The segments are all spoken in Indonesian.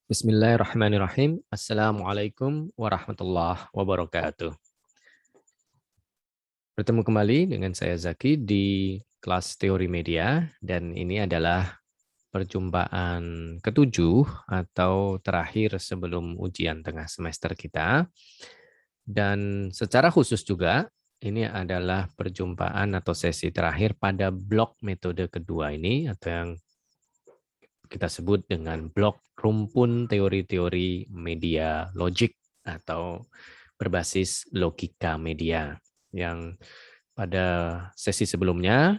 Bismillahirrahmanirrahim. Assalamualaikum warahmatullahi wabarakatuh. Bertemu kembali dengan saya Zaki di kelas teori media, dan ini adalah perjumpaan ketujuh atau terakhir sebelum ujian tengah semester kita. Dan secara khusus juga, ini adalah perjumpaan atau sesi terakhir pada blok metode kedua ini, atau yang kita sebut dengan blok rumpun teori-teori media logik atau berbasis logika media, yang pada sesi sebelumnya,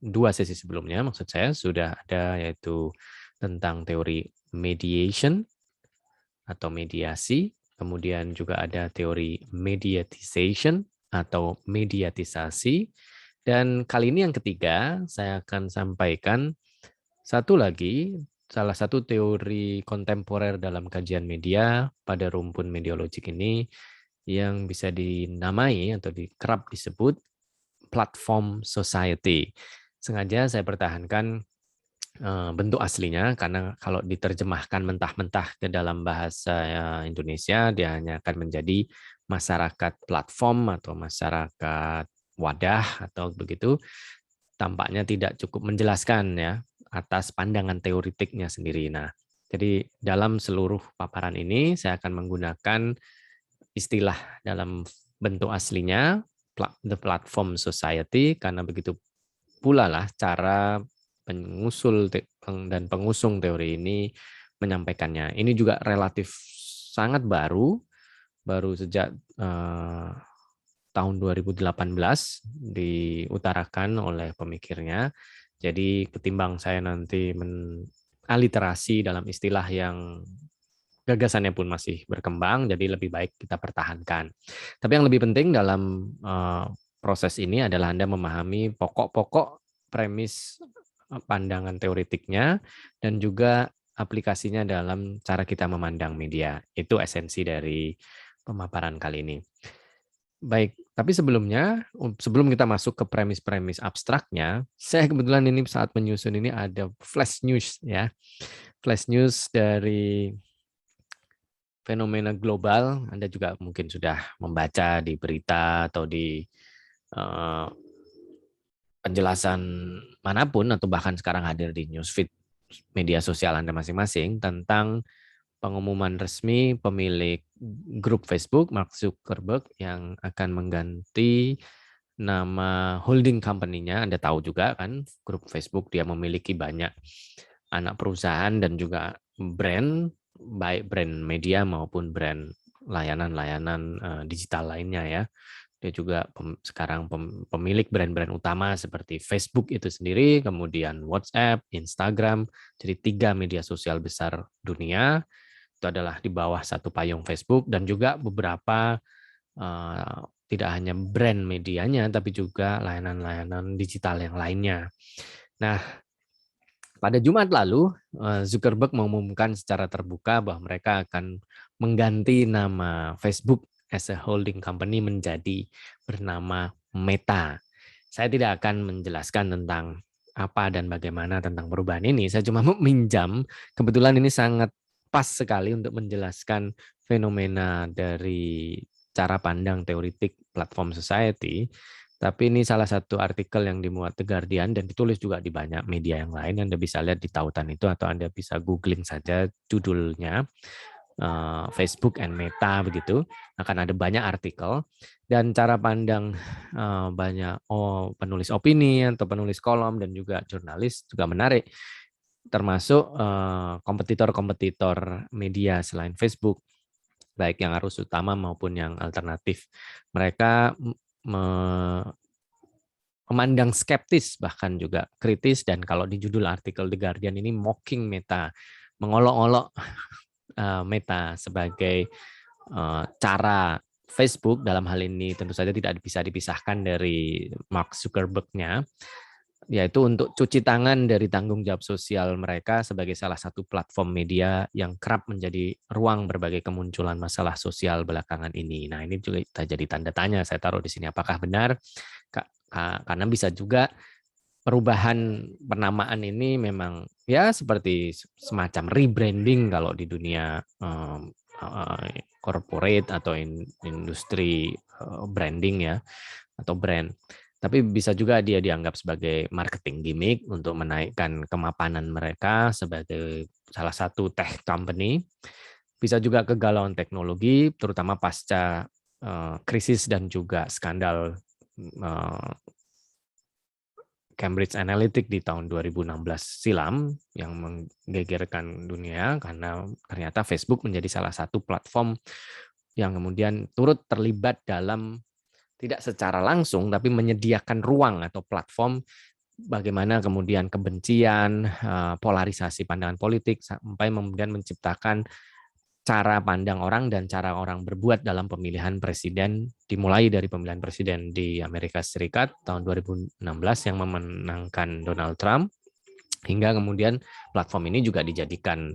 dua sesi sebelumnya maksud saya, sudah ada, yaitu tentang teori mediation atau mediasi, kemudian juga ada teori mediatization atau mediatisasi, dan kali ini yang ketiga saya akan sampaikan satu lagi, salah satu teori kontemporer dalam kajian media pada rumpun mediologik ini yang bisa dinamai atau kerap disebut platform society. Sengaja saya pertahankan bentuk aslinya karena kalau diterjemahkan mentah-mentah ke dalam bahasa Indonesia, dia hanya akan menjadi masyarakat platform atau masyarakat wadah atau begitu. Tampaknya tidak cukup menjelaskan ya atas pandangan teoritiknya sendiri. Nah, jadi dalam seluruh paparan ini saya akan menggunakan istilah dalam bentuk aslinya the platform society, karena begitu pula lah cara pengusul dan pengusung teori ini menyampaikannya. Ini juga relatif sangat baru sejak tahun 2018 diutarakan oleh pemikirnya. Jadi ketimbang saya nanti aliterasi dalam istilah yang gagasannya pun masih berkembang, jadi lebih baik kita pertahankan. Tapi yang lebih penting dalam proses ini adalah Anda memahami pokok-pokok premis pandangan teoritiknya dan juga aplikasinya dalam cara kita memandang media. Itu esensi dari pemaparan kali ini. Baik, tapi sebelumnya, sebelum kita masuk ke premis-premis abstraknya, saya kebetulan ini saat menyusun ini ada flash news ya. Flash news dari fenomena global. Anda juga mungkin sudah membaca di berita atau di penjelasan manapun, atau bahkan sekarang hadir di newsfeed media sosial Anda masing-masing, tentang pengumuman resmi pemilik grup Facebook, Mark Zuckerberg, yang akan mengganti nama holding company-nya. Anda tahu juga kan, grup Facebook dia memiliki banyak anak perusahaan dan juga brand, baik brand media maupun brand layanan-layanan digital lainnya ya. Dia juga sekarang pemilik brand-brand utama seperti Facebook itu sendiri, kemudian WhatsApp, Instagram, jadi 3 media sosial besar dunia itu adalah di bawah satu payung Facebook, dan juga beberapa tidak hanya brand medianya, tapi juga layanan-layanan digital yang lainnya. Nah, pada Jumat lalu, Zuckerberg mengumumkan secara terbuka bahwa mereka akan mengganti nama Facebook as a holding company menjadi bernama Meta. Saya tidak akan menjelaskan tentang apa dan bagaimana tentang perubahan ini. Saya cuma meminjam, kebetulan ini sangat pas sekali untuk menjelaskan fenomena dari cara pandang teoritik platform society. Tapi ini salah satu artikel yang dimuat The Guardian dan ditulis juga di banyak media yang lain. Anda bisa lihat di tautan itu, atau Anda bisa googling saja judulnya Facebook and Meta begitu. Akan ada banyak artikel dan cara pandang banyak penulis opini atau penulis kolom dan juga jurnalis juga menarik. Termasuk kompetitor-kompetitor media selain Facebook, baik yang arus utama maupun yang alternatif. Mereka memandang skeptis, bahkan juga kritis, dan kalau di judul artikel The Guardian ini mocking Meta, mengolok-olok Meta sebagai cara Facebook dalam hal ini tentu saja tidak bisa dipisahkan dari Mark Zuckerberg-nya, yaitu untuk cuci tangan dari tanggung jawab sosial mereka sebagai salah satu platform media yang kerap menjadi ruang berbagai kemunculan masalah sosial belakangan ini. Nah, ini juga jadi tanda tanya saya taruh di sini, apakah benar? Karena bisa juga perubahan penamaan ini memang ya seperti semacam rebranding kalau di dunia corporate atau industri branding ya, atau brand. Tapi bisa juga dia dianggap sebagai marketing gimmick untuk menaikkan kemapanan mereka sebagai salah satu tech company. Bisa juga kegalauan teknologi, terutama pasca krisis dan juga skandal Cambridge Analytica di tahun 2016 silam yang menggegerkan dunia karena ternyata Facebook menjadi salah satu platform yang kemudian turut terlibat dalam tidak secara langsung tapi menyediakan ruang atau platform bagaimana kemudian kebencian, polarisasi pandangan politik sampai kemudian menciptakan cara pandang orang dan cara orang berbuat dalam pemilihan presiden, dimulai dari pemilihan presiden di Amerika Serikat tahun 2016 yang memenangkan Donald Trump, hingga kemudian platform ini juga dijadikan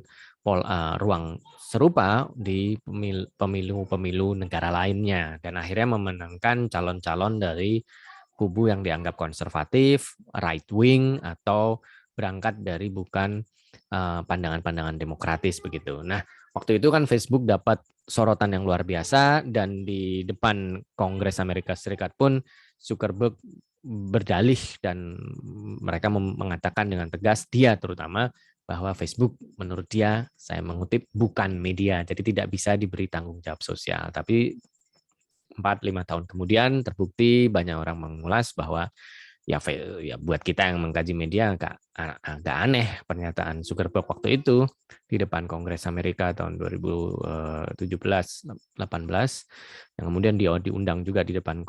ruang serupa di pemilu-pemilu negara lainnya, dan akhirnya memenangkan calon-calon dari kubu yang dianggap konservatif, right wing, atau berangkat dari bukan pandangan-pandangan demokratis begitu. Nah, waktu itu kan Facebook dapat sorotan yang luar biasa, dan di depan Kongres Amerika Serikat pun Zuckerberg berdalih dan mereka mengatakan dengan tegas, dia terutama, bahwa Facebook menurut dia, saya mengutip, bukan media, jadi tidak bisa diberi tanggung jawab sosial. Tapi 4-5 tahun kemudian terbukti banyak orang mengulas bahwa ya, buat kita yang mengkaji media agak aneh pernyataan Zuckerberg waktu itu di depan Kongres Amerika tahun 2017-18, yang kemudian dia diundang juga di depan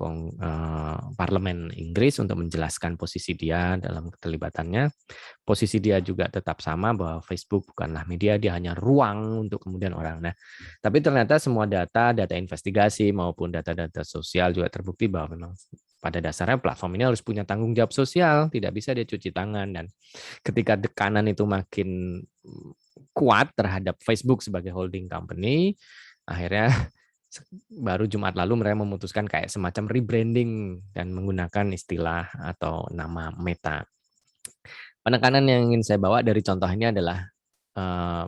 parlemen Inggris untuk menjelaskan posisi dia dalam keterlibatannya. Posisi dia juga tetap sama bahwa Facebook bukanlah media, dia hanya ruang untuk kemudian orang. Nah, tapi ternyata semua data investigasi maupun data-data sosial juga terbukti bahwa memang pada dasarnya platform ini harus punya tanggung jawab sosial, tidak bisa dia cuci tangan. Dan ketika tekanan itu makin kuat terhadap Facebook sebagai holding company, akhirnya baru Jumat lalu mereka memutuskan kayak semacam rebranding dan menggunakan istilah atau nama Meta. Penekanan yang ingin saya bawa dari contoh ini adalah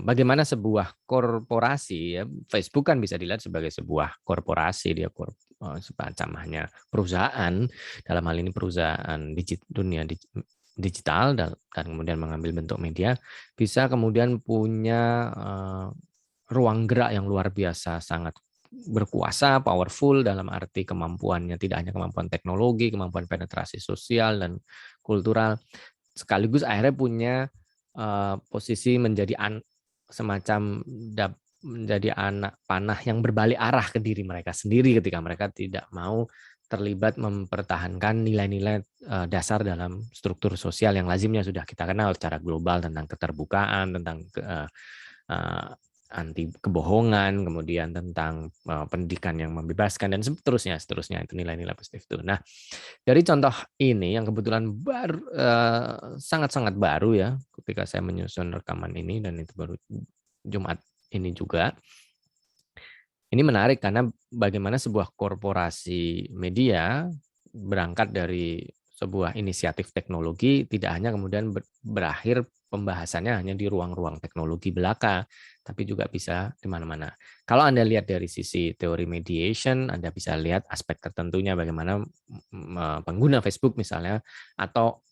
bagaimana sebuah korporasi, ya, Facebook kan bisa dilihat sebagai sebuah korporasi, dia semacam hanya perusahaan, dalam hal ini perusahaan dunia digital, dan kemudian mengambil bentuk media, bisa kemudian punya ruang gerak yang luar biasa, sangat berkuasa, powerful dalam arti kemampuannya, tidak hanya kemampuan teknologi, kemampuan penetrasi sosial dan kultural, sekaligus akhirnya punya posisi menjadi semacam menjadi anak panah yang berbalik arah ke diri mereka sendiri ketika mereka tidak mau terlibat mempertahankan nilai-nilai dasar dalam struktur sosial yang lazimnya sudah kita kenal secara global, tentang keterbukaan, tentang anti kebohongan, kemudian tentang pendidikan yang membebaskan, dan seterusnya itu nilai-nilai positif itu. Nah, dari contoh ini yang kebetulan sangat-sangat baru ya, ketika saya menyusun rekaman ini, dan itu baru Jumat ini juga. Ini menarik karena bagaimana sebuah korporasi media berangkat dari sebuah inisiatif teknologi tidak hanya kemudian berakhir pembahasannya hanya di ruang-ruang teknologi belaka, tapi juga bisa di mana-mana. Kalau Anda lihat dari sisi teori mediation, Anda bisa lihat aspek tertentunya bagaimana pengguna Facebook misalnya, atau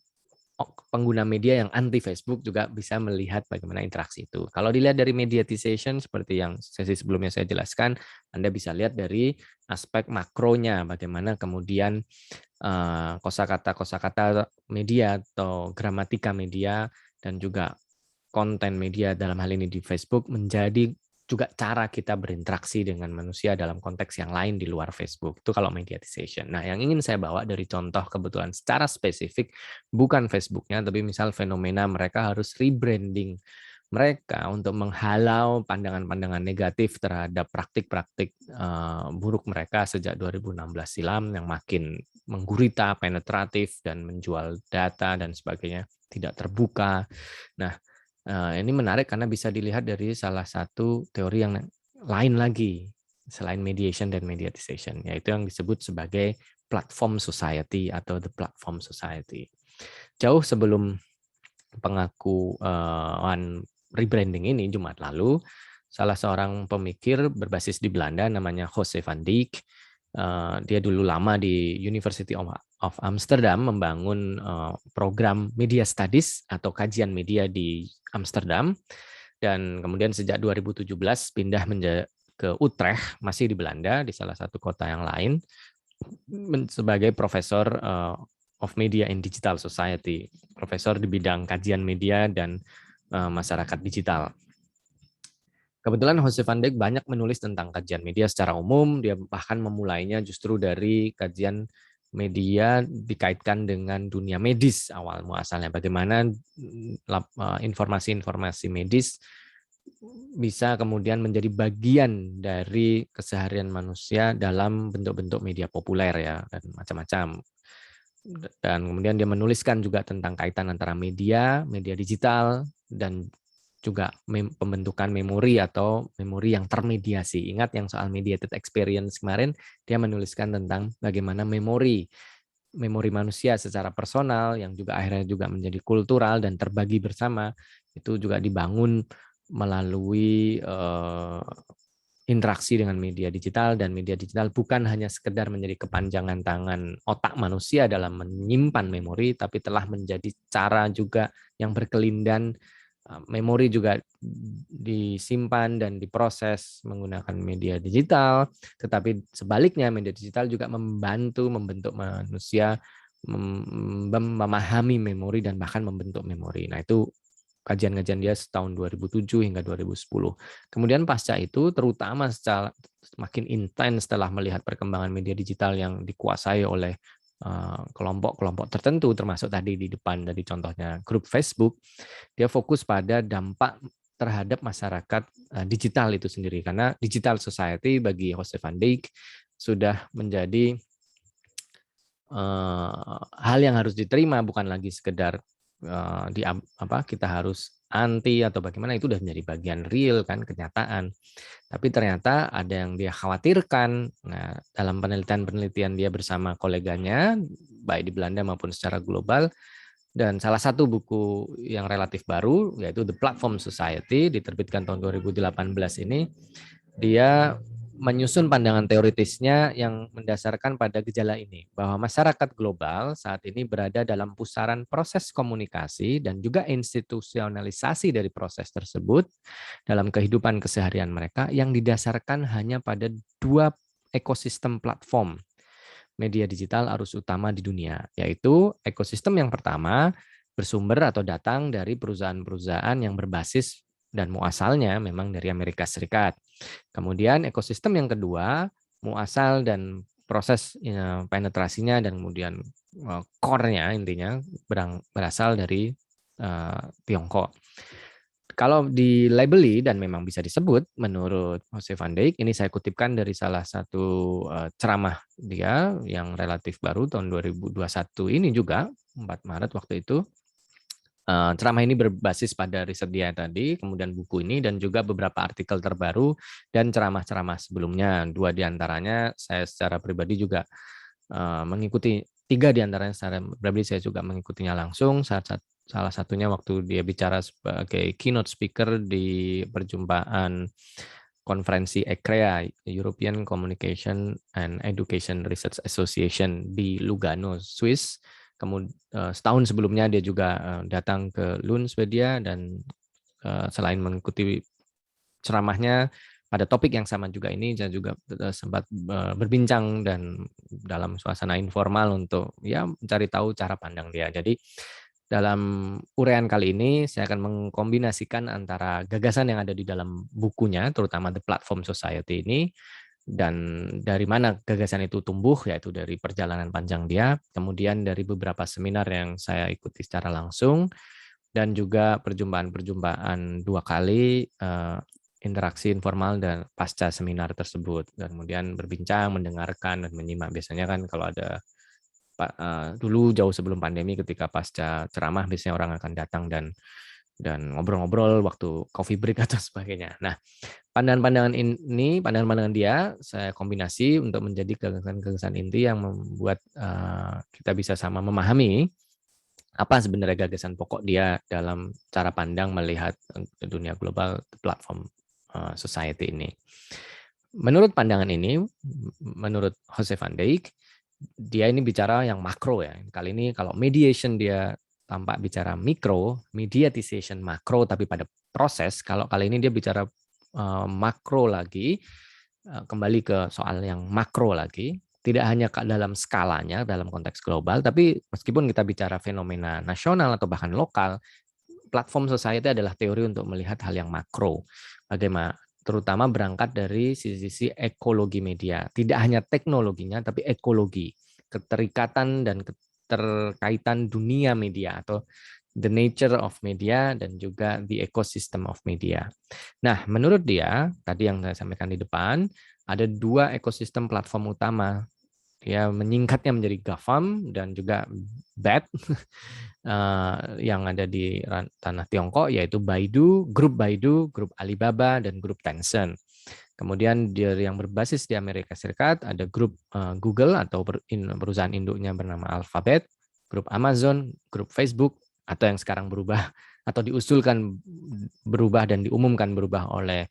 pengguna media yang anti Facebook juga bisa melihat bagaimana interaksi itu. Kalau dilihat dari mediatization seperti yang sesi sebelumnya saya jelaskan, Anda bisa lihat dari aspek makronya, bagaimana kemudian kosakata media atau gramatika media dan juga konten media dalam hal ini di Facebook menjadi juga cara kita berinteraksi dengan manusia dalam konteks yang lain di luar Facebook. Itu kalau mediatization. Nah, yang ingin saya bawa dari contoh kebetulan secara spesifik bukan Facebooknya, tapi misal fenomena mereka harus rebranding mereka untuk menghalau pandangan-pandangan negatif terhadap praktik-praktik buruk mereka sejak 2016 silam yang makin menggurita, penetratif, dan menjual data dan sebagainya, tidak terbuka. Nah, ini menarik karena bisa dilihat dari salah satu teori yang lain lagi selain mediation dan mediatization, yaitu yang disebut sebagai platform society atau the platform society. Jauh sebelum pengakuan rebranding ini Jumat lalu, salah seorang pemikir berbasis di Belanda namanya Jose van Dijk. Dia dulu lama di University of Amsterdam membangun program Media Studies atau kajian media di Amsterdam, dan kemudian sejak 2017 pindah ke Utrecht, masih di Belanda, di salah satu kota yang lain, sebagai profesor of Media and Digital Society, profesor di bidang kajian media dan masyarakat digital. Kebetulan Jose van Dijk banyak menulis tentang kajian media secara umum. Dia bahkan memulainya justru dari kajian media dikaitkan dengan dunia medis awal muasalnya. Bagaimana informasi-informasi medis bisa kemudian menjadi bagian dari keseharian manusia dalam bentuk-bentuk media populer ya, dan macam-macam. Dan kemudian dia menuliskan juga tentang kaitan antara media digital, dan juga pembentukan memori atau memori yang termediasi. Ingat yang soal mediated experience kemarin, dia menuliskan tentang bagaimana memori manusia secara personal yang juga akhirnya juga menjadi kultural dan terbagi bersama, itu juga dibangun melalui interaksi dengan media digital, dan media digital bukan hanya sekedar menjadi kepanjangan tangan otak manusia dalam menyimpan memori, tapi telah menjadi cara juga yang berkelindan. Memori juga disimpan dan diproses menggunakan media digital, tetapi sebaliknya media digital juga membantu membentuk manusia memahami memori dan bahkan membentuk memori. Nah, itu kajian-kajian dia setahun 2007 hingga 2010. Kemudian pasca itu, terutama secara makin intens setelah melihat perkembangan media digital yang dikuasai oleh kelompok-kelompok tertentu, termasuk tadi di depan dari contohnya grup Facebook, dia fokus pada dampak terhadap masyarakat digital itu sendiri. Karena digital society bagi Jose van Dijk sudah menjadi hal yang harus diterima, bukan lagi sekedar kita harus anti atau bagaimana, itu sudah menjadi bagian real kan, kenyataan. Tapi ternyata ada yang dia khawatirkan. Nah, dalam penelitian dia bersama koleganya, baik di Belanda maupun secara global, dan salah satu buku yang relatif baru, yaitu The Platform Society, diterbitkan tahun 2018 ini, dia menyusun pandangan teoritisnya yang mendasarkan pada gejala ini, bahwa masyarakat global saat ini berada dalam pusaran proses komunikasi dan juga institusionalisasi dari proses tersebut dalam kehidupan keseharian mereka yang didasarkan hanya pada dua ekosistem platform media digital arus utama di dunia, yaitu ekosistem yang pertama bersumber atau datang dari perusahaan-perusahaan yang berbasis dan muasalnya memang dari Amerika Serikat. Kemudian ekosistem yang kedua, muasal dan proses penetrasinya dan kemudian core-nya intinya berasal dari Tiongkok. Kalau dilabeli dan memang bisa disebut menurut Jose van Dijk, ini saya kutipkan dari salah satu ceramah dia yang relatif baru tahun 2021 ini juga, 4 Maret waktu itu. Ceramah ini berbasis pada riset dia tadi, kemudian buku ini, dan juga beberapa artikel terbaru dan ceramah-ceramah sebelumnya. 2 diantaranya saya secara pribadi juga mengikuti, 3 diantaranya secara pribadi saya juga mengikutinya langsung. Salah satunya waktu dia bicara sebagai keynote speaker di perjumpaan konferensi ECREA, European Communication and Education Research Association di Lugano, Swiss. Kemudian setahun sebelumnya dia juga datang ke Lund, Swedia, dan selain mengikuti ceramahnya pada topik yang sama juga ini, saya juga sempat berbincang dan dalam suasana informal untuk ya mencari tahu cara pandang dia. Jadi dalam uraian kali ini saya akan mengkombinasikan antara gagasan yang ada di dalam bukunya, terutama The Platform Society ini, dan dari mana gagasan itu tumbuh, yaitu dari perjalanan panjang dia, kemudian dari beberapa seminar yang saya ikuti secara langsung, dan juga perjumpaan-perjumpaan 2 kali interaksi informal dan pasca seminar tersebut, dan kemudian berbincang, mendengarkan, dan menyimak. Biasanya kan kalau ada dulu jauh sebelum pandemi, ketika pasca ceramah biasanya orang akan datang dan ngobrol-ngobrol waktu coffee break atau sebagainya. Nah, pandangan-pandangan dia saya kombinasi untuk menjadi gagasan-gagasan inti yang membuat kita bisa sama memahami Apa sebenarnya gagasan pokok dia dalam cara pandang melihat dunia global platform society ini. Menurut pandangan ini, menurut Jose van Dijk, dia ini bicara yang makro ya. Kali ini kalau mediation dia tampak bicara mikro, mediatization makro tapi pada proses. Kalau kali ini dia bicara makro lagi, kembali ke soal yang makro lagi, tidak hanya dalam skalanya, dalam konteks global, tapi meskipun kita bicara fenomena nasional atau bahkan lokal, platform society adalah teori untuk melihat hal yang makro. Bagaimana terutama berangkat dari sisi ekologi media. Tidak hanya teknologinya, tapi ekologi, keterikatan dan keterkaitan dunia media atau the nature of media dan juga the ecosystem of media. Nah, menurut dia, tadi yang saya sampaikan di depan, ada 2 ekosistem platform utama. Dia menyingkatnya menjadi GAFAM dan juga BAT yang ada di tanah Tiongkok, yaitu Baidu, grup Alibaba, dan grup Tencent. Kemudian yang berbasis di Amerika Serikat ada grup Google atau perusahaan induknya bernama Alphabet, grup Amazon, grup Facebook, atau yang sekarang berubah atau diusulkan berubah dan diumumkan berubah oleh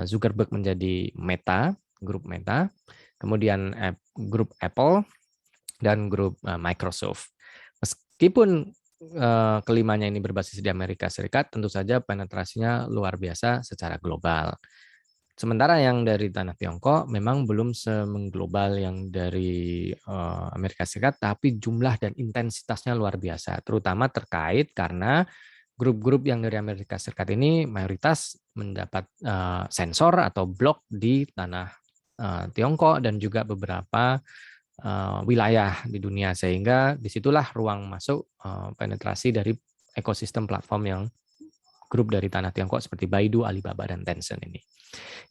Zuckerberg menjadi Meta, grup Meta, kemudian grup Apple, dan grup Microsoft. Meskipun kelimanya ini berbasis di Amerika Serikat, tentu saja penetrasinya luar biasa secara global. Sementara yang dari tanah Tiongkok memang belum semengglobal yang dari Amerika Serikat, tapi jumlah dan intensitasnya luar biasa, terutama terkait karena grup-grup yang dari Amerika Serikat ini mayoritas mendapat sensor atau blok di tanah Tiongkok dan juga beberapa wilayah di dunia, sehingga disitulah ruang masuk penetrasi dari ekosistem platform yang grup dari tanah Tiongkok seperti Baidu, Alibaba, dan Tencent ini.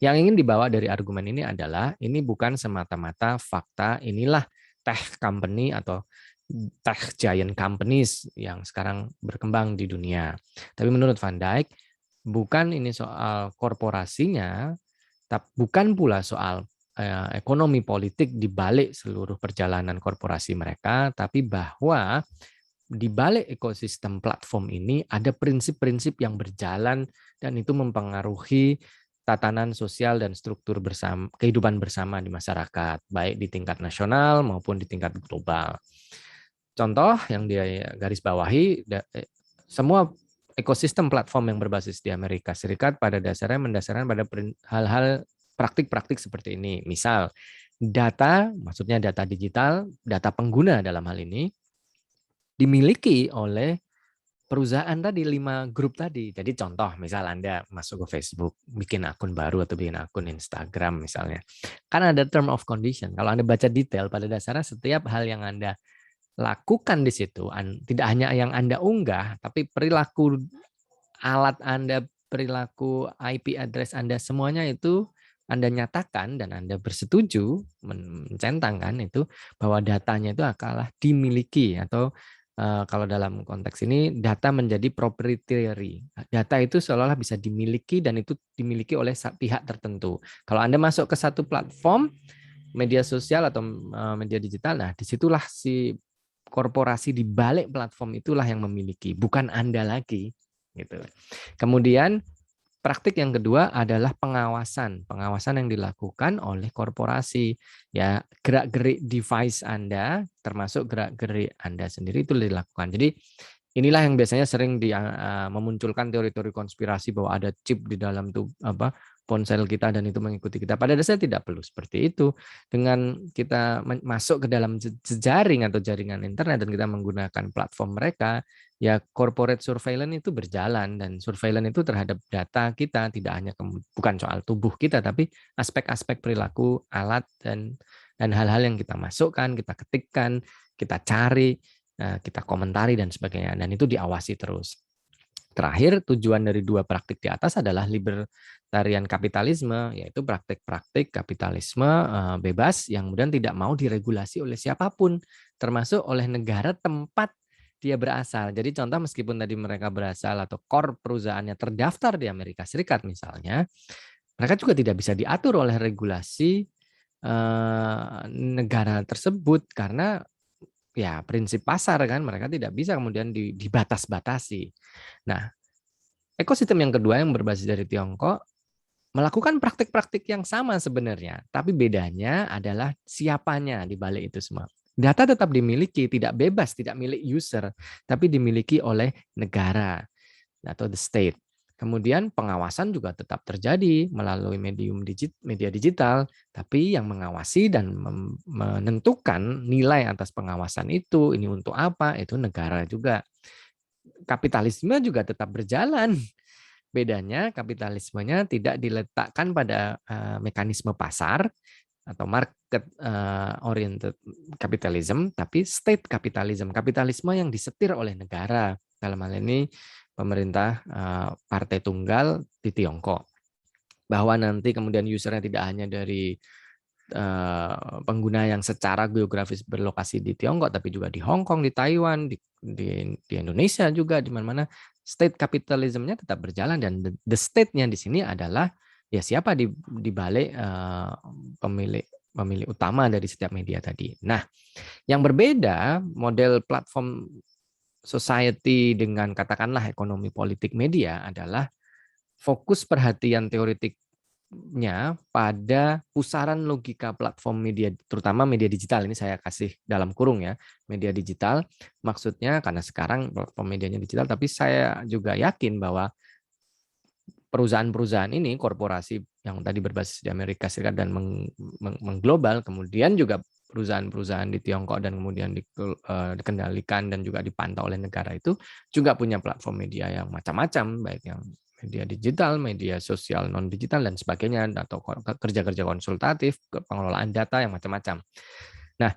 Yang ingin dibawa dari argumen ini adalah ini bukan semata-mata fakta inilah tech company atau tech giant companies yang sekarang berkembang di dunia. Tapi menurut Van Dijk, bukan ini soal korporasinya, tapi bukan pula soal ekonomi politik di balik seluruh perjalanan korporasi mereka, tapi bahwa di balik ekosistem platform ini ada prinsip-prinsip yang berjalan dan itu mempengaruhi tatanan sosial dan struktur bersama, kehidupan bersama di masyarakat, baik di tingkat nasional maupun di tingkat global. Contoh yang dia garis bawahi, semua ekosistem platform yang berbasis di Amerika Serikat pada dasarnya mendasarkan pada hal-hal praktik-praktik seperti ini. Misal, data, maksudnya data digital, data pengguna dalam hal ini, dimiliki oleh perusahaan tadi, 5 grup tadi. Jadi contoh, misal Anda masuk ke Facebook, bikin akun baru atau bikin akun Instagram misalnya. Kan ada term of condition. Kalau Anda baca detail, pada dasarnya setiap hal yang Anda lakukan di situ, tidak hanya yang Anda unggah, tapi perilaku alat Anda, perilaku IP address Anda, semuanya itu Anda nyatakan dan Anda bersetuju, mencentangkan itu, bahwa datanya itu akan dimiliki atau kalau dalam konteks ini data menjadi proprietary. Data itu seolah-olah bisa dimiliki dan itu dimiliki oleh pihak tertentu. Kalau Anda masuk ke satu platform media sosial atau media digital, nah disitulah si korporasi di balik platform itulah yang memiliki, bukan Anda lagi. Gitu. Kemudian praktik yang kedua adalah pengawasan yang dilakukan oleh korporasi. Ya, gerak-gerik device Anda, termasuk gerak-gerik Anda sendiri itu dilakukan. Jadi inilah yang biasanya sering memunculkan teori-teori konspirasi bahwa ada chip di dalam ponsel kita dan itu mengikuti kita. Pada dasarnya tidak perlu seperti itu. Dengan kita masuk ke dalam jejaring atau jaringan internet dan kita menggunakan platform mereka, ya corporate surveillance itu berjalan dan surveillance itu terhadap data kita, tidak hanya bukan soal tubuh kita tapi aspek-aspek perilaku alat dan hal-hal yang kita masukkan, kita ketikkan, kita cari, kita komentari dan sebagainya, dan itu diawasi terus. Terakhir, tujuan dari 2 praktik di atas adalah libertarian kapitalisme, yaitu praktik-praktik kapitalisme bebas yang kemudian tidak mau diregulasi oleh siapapun, termasuk oleh negara tempat dia berasal. Jadi contoh, meskipun tadi mereka berasal atau core perusahaannya terdaftar di Amerika Serikat misalnya, mereka juga tidak bisa diatur oleh regulasi negara tersebut karena ya prinsip pasar kan, mereka tidak bisa kemudian dibatas-batasi. Nah, ekosistem yang kedua yang berbasis dari Tiongkok melakukan praktik-praktik yang sama sebenarnya, tapi bedanya adalah siapanya di balik itu semua. Data tetap dimiliki, tidak bebas, tidak milik user, tapi dimiliki oleh negara atau the state. Kemudian pengawasan juga tetap terjadi melalui media digital, tapi yang mengawasi dan menentukan nilai atas pengawasan itu, ini untuk apa, itu negara juga. Kapitalisme juga tetap berjalan. Bedanya kapitalismenya tidak diletakkan pada mekanisme pasar atau market oriented capitalism, tapi state capitalism, kapitalisme yang disetir oleh negara. Dalam hal ini pemerintah partai tunggal di Tiongkok. Bahwa nanti kemudian usernya tidak hanya dari pengguna yang secara geografis berlokasi di Tiongkok, tapi juga di Hong Kong, di Taiwan, di Indonesia juga, di mana-mana state capitalism-nya tetap berjalan, dan the state-nya di sini adalah ya siapa di balik pemilik utama dari setiap media tadi. Nah, yang berbeda model platform society dengan katakanlah ekonomi politik media adalah fokus perhatian teoritiknya pada pusaran logika platform media, terutama media digital. Ini saya kasih dalam kurung ya, media digital. Maksudnya karena sekarang platform medianya digital, tapi saya juga yakin bahwa perusahaan-perusahaan ini, korporasi yang tadi berbasis di Amerika Serikat dan mengglobal, kemudian juga perusahaan-perusahaan di Tiongkok dan kemudian dikendalikan dan juga dipantau oleh negara itu juga punya platform media yang macam-macam, baik yang media digital, media sosial non digital dan sebagainya, atau kerja-kerja konsultatif, pengelolaan data yang macam-macam. Nah,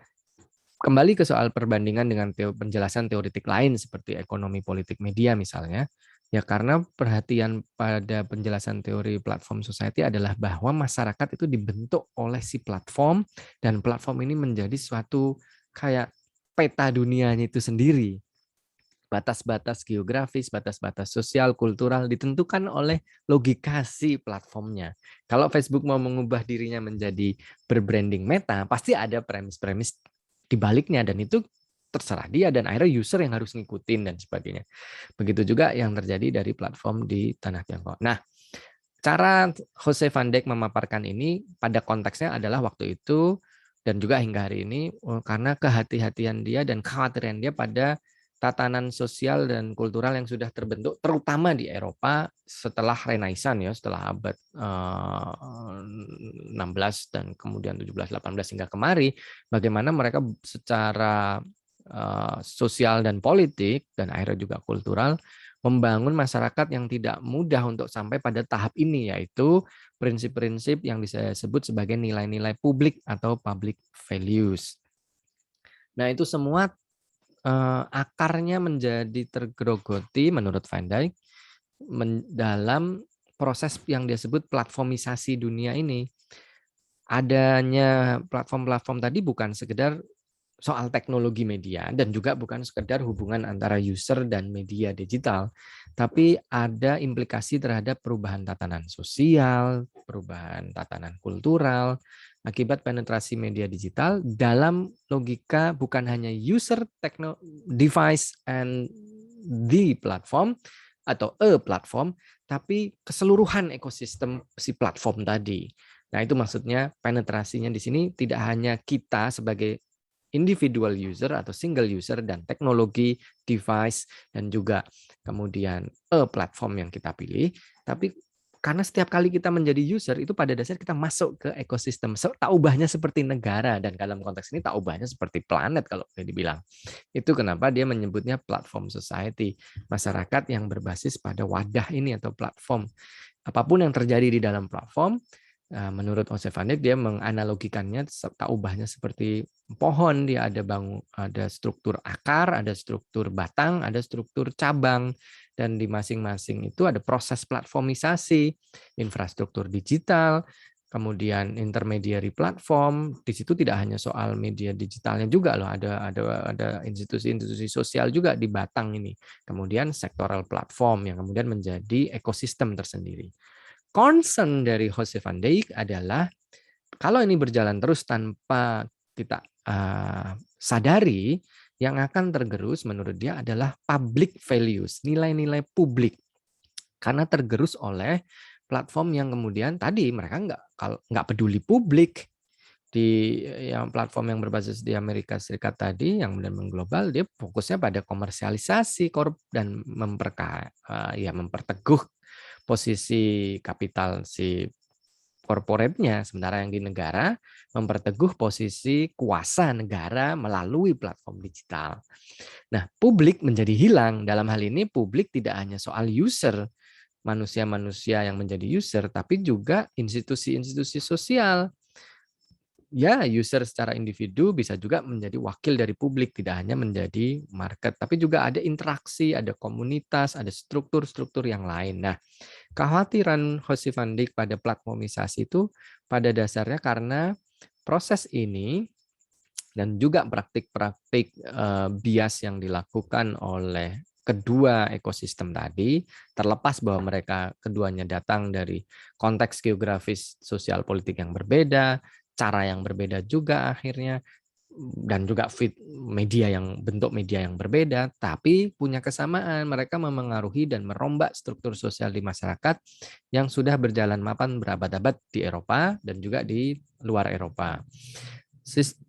kembali ke soal perbandingan dengan penjelasan teoritik lain seperti ekonomi politik media misalnya, ya karena perhatian pada penjelasan teori platform society adalah bahwa masyarakat itu dibentuk oleh si platform, dan platform ini menjadi suatu kayak peta dunianya itu sendiri. Batas-batas geografis, batas-batas sosial, kultural ditentukan oleh logika si platformnya. Kalau Facebook mau mengubah dirinya menjadi berbranding Meta, pasti ada premis-premis di baliknya, dan itu terserah dia, dan akhirnya user yang harus ngikutin dan sebagainya. Begitu juga yang terjadi dari platform di tanah Tiongkok. Nah, cara Jose Van Dijk memaparkan ini pada konteksnya adalah waktu itu dan juga hingga hari ini karena kehati-hatian dia dan kekhawatiran dia pada tatanan sosial dan kultural yang sudah terbentuk terutama di Eropa setelah Renaissance ya, setelah abad 16 dan kemudian 17 18 hingga kemari, bagaimana mereka secara sosial dan politik dan akhirnya juga kultural membangun masyarakat yang tidak mudah untuk sampai pada tahap ini, yaitu prinsip-prinsip yang saya sebut sebagai nilai-nilai publik atau public values. Nah, itu semua akarnya menjadi tergerogoti menurut Van Dijk dalam proses yang dia sebut platformisasi dunia ini. Adanya platform-platform tadi bukan sekedar soal teknologi media dan juga bukan sekedar hubungan antara user dan media digital, tapi ada implikasi terhadap perubahan tatanan sosial, perubahan tatanan kultural, akibat penetrasi media digital dalam logika bukan hanya user, device, and the platform atau a platform, tapi keseluruhan ekosistem si platform tadi. Nah, itu maksudnya penetrasinya di sini tidak hanya kita sebagai individual user atau single user dan teknologi, device, dan juga kemudian platform yang kita pilih, tapi karena setiap kali kita menjadi user itu pada dasarnya kita masuk ke ekosistem. Tak ubahnya seperti negara, dan dalam konteks ini tak ubahnya seperti planet kalau boleh dibilang. Itu kenapa dia menyebutnya platform society, masyarakat yang berbasis pada wadah ini atau platform. Apapun yang terjadi di dalam platform, menurut Jose Van Dijk dia menganalogikannya tak ubahnya seperti pohon, dia ada struktur akar, ada struktur batang, ada struktur cabang, dan di masing-masing itu ada proses platformisasi, infrastruktur digital, kemudian intermediary platform. Di situ tidak hanya soal media digitalnya juga loh, ada institusi-institusi sosial juga di batang ini. Kemudian sektoral platform yang kemudian menjadi ekosistem tersendiri. Concern dari Jose Van Dijk adalah kalau ini berjalan terus tanpa kita sadari, yang akan tergerus menurut dia adalah public values, nilai-nilai publik. Karena tergerus oleh platform yang kemudian tadi mereka nggak peduli publik. Di yang platform yang berbasis di Amerika Serikat tadi yang kemudian mengglobal, dia fokusnya pada komersialisasi dan memperteguh posisi kapital si corporate-nya, sementara yang di negara memperteguh posisi kuasa negara melalui platform digital. Nah, publik menjadi hilang. Dalam hal ini publik tidak hanya soal user, manusia-manusia yang menjadi user, tapi juga institusi-institusi sosial. Ya, user secara individu bisa juga menjadi wakil dari publik, tidak hanya menjadi market, tapi juga ada interaksi, ada komunitas, ada struktur-struktur yang lain. Nah, kekhawatiran Jose van Dijk pada platformisasi itu pada dasarnya karena proses ini dan juga praktik-praktik bias yang dilakukan oleh kedua ekosistem tadi, terlepas bahwa mereka keduanya datang dari konteks geografis sosial politik yang berbeda, cara yang berbeda juga akhirnya, dan juga bentuk media yang berbeda, tapi punya kesamaan, mereka memengaruhi dan merombak struktur sosial di masyarakat yang sudah berjalan mapan berabad-abad di Eropa dan juga di luar Eropa. Sistem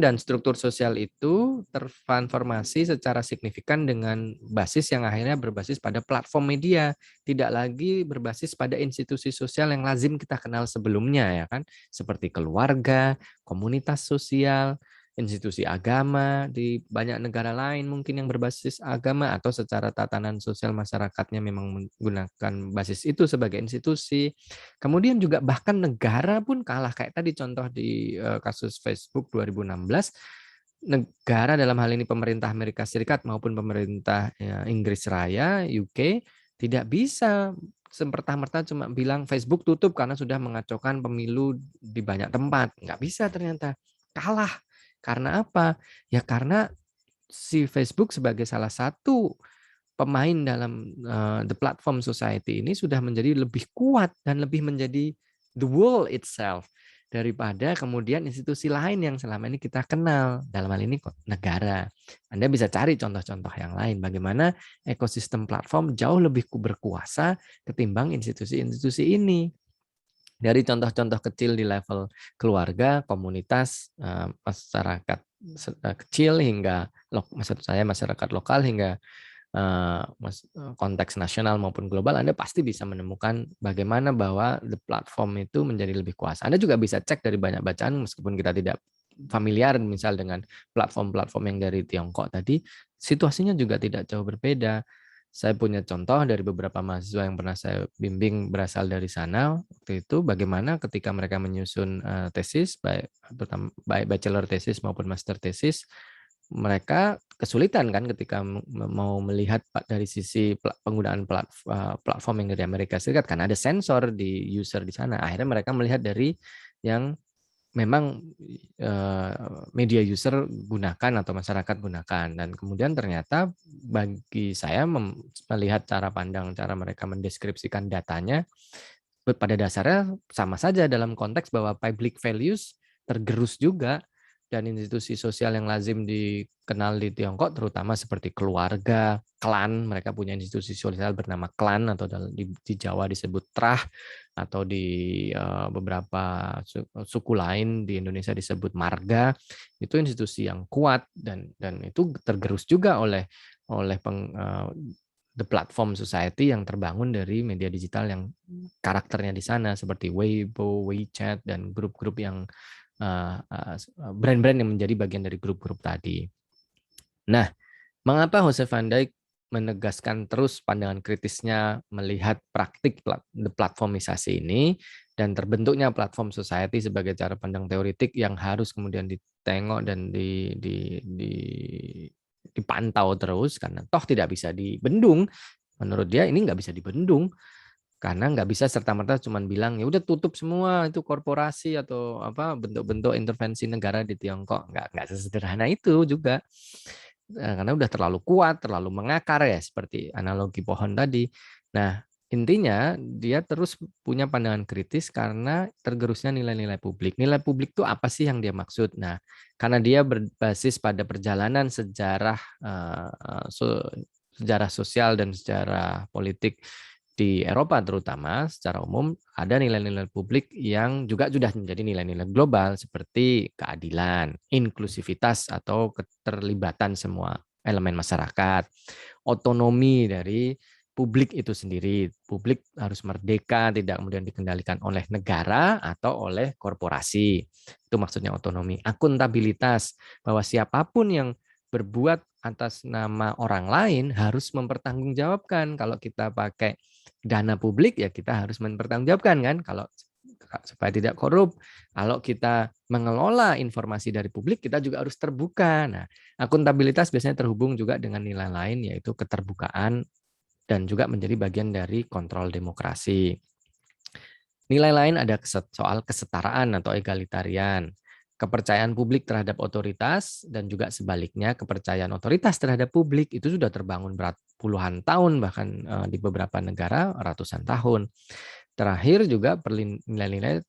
dan struktur sosial itu tertransformasi secara signifikan dengan basis yang akhirnya berbasis pada platform media, tidak lagi berbasis pada institusi sosial yang lazim kita kenal sebelumnya, ya kan, seperti keluarga, komunitas sosial, institusi agama di banyak negara lain mungkin yang berbasis agama atau secara tatanan sosial masyarakatnya memang menggunakan basis itu sebagai institusi. Kemudian juga bahkan negara pun kalah, kayak tadi contoh di kasus Facebook 2016, negara dalam hal ini pemerintah Amerika Serikat maupun pemerintah Inggris Raya, UK, tidak bisa semerta-merta cuma bilang Facebook tutup karena sudah mengacaukan pemilu di banyak tempat. Nggak bisa ternyata. Kalah. Karena apa? Ya karena si Facebook sebagai salah satu pemain dalam the platform society ini sudah menjadi lebih kuat dan lebih menjadi the world itself daripada kemudian institusi lain yang selama ini kita kenal, dalam hal ini negara. Anda bisa cari contoh-contoh yang lain bagaimana ekosistem platform jauh lebih berkuasa ketimbang institusi-institusi ini. Dari contoh-contoh kecil di level keluarga, komunitas, masyarakat kecil hingga maksud saya masyarakat lokal hingga konteks nasional maupun global, Anda pasti bisa menemukan bagaimana bahwa the platform itu menjadi lebih kuasa. Anda juga bisa cek dari banyak bacaan meskipun kita tidak familiar misal dengan platform-platform yang dari Tiongkok tadi, situasinya juga tidak jauh berbeda. Saya punya contoh dari beberapa mahasiswa yang pernah saya bimbing berasal dari sana. Waktu itu bagaimana ketika mereka menyusun tesis, baik bachelor tesis maupun master tesis, mereka kesulitan kan ketika mau melihat dari sisi penggunaan platform yang dari Amerika Serikat, karena ada sensor di user di sana. Akhirnya mereka melihat dari yang memang media user gunakan atau masyarakat gunakan, dan kemudian ternyata bagi saya melihat cara pandang, cara mereka mendeskripsikan datanya pada dasarnya sama saja dalam konteks bahwa public values tergerus juga, dan institusi sosial yang lazim dikenal di Tiongkok terutama seperti keluarga, klan, mereka punya institusi sosial bernama klan atau di Jawa disebut trah, atau di beberapa suku lain di Indonesia disebut marga. Itu institusi yang kuat dan itu tergerus juga oleh the platform society yang terbangun dari media digital yang karakternya di sana seperti Weibo, WeChat, dan grup-grup yang brand-brand yang menjadi bagian dari grup-grup tadi. Nah, mengapa Jose van Dijk menegaskan terus pandangan kritisnya melihat praktik platformisasi ini dan terbentuknya platform society sebagai cara pandang teoretik yang harus kemudian ditengok dan dipantau terus karena toh tidak bisa dibendung. Menurut dia ini nggak bisa dibendung. Karena nggak bisa serta-merta cuma bilang, ya udah tutup semua itu korporasi atau apa bentuk-bentuk intervensi negara di Tiongkok. Nggak sesederhana itu juga. Karena udah terlalu kuat, terlalu mengakar ya, seperti analogi pohon tadi. Nah, Intinya dia terus punya pandangan kritis karena tergerusnya nilai-nilai publik. Nilai publik itu apa sih yang dia maksud? Nah, karena dia berbasis pada perjalanan sejarah sejarah sosial dan sejarah politik di Eropa terutama secara umum ada nilai-nilai publik yang juga sudah menjadi nilai-nilai global seperti keadilan, inklusivitas atau keterlibatan semua elemen masyarakat, otonomi dari publik itu sendiri. Publik harus merdeka, tidak kemudian dikendalikan oleh negara atau oleh korporasi. Itu maksudnya otonomi. Akuntabilitas, bahwa siapapun yang berbuat atas nama orang lain harus mempertanggungjawabkan. Kalau kita pakai dana publik ya kita harus mempertanggungjawabkan kan. Kalau supaya tidak korup. Kalau kita mengelola informasi dari publik, kita juga harus terbuka. Nah, akuntabilitas biasanya terhubung juga dengan nilai lain, yaitu keterbukaan dan juga menjadi bagian dari kontrol demokrasi. Nilai lain ada soal kesetaraan atau egalitarian, kepercayaan publik terhadap otoritas, dan juga sebaliknya kepercayaan otoritas terhadap publik itu sudah terbangun puluhan tahun, bahkan di beberapa negara ratusan tahun. Terakhir juga nilai-nilai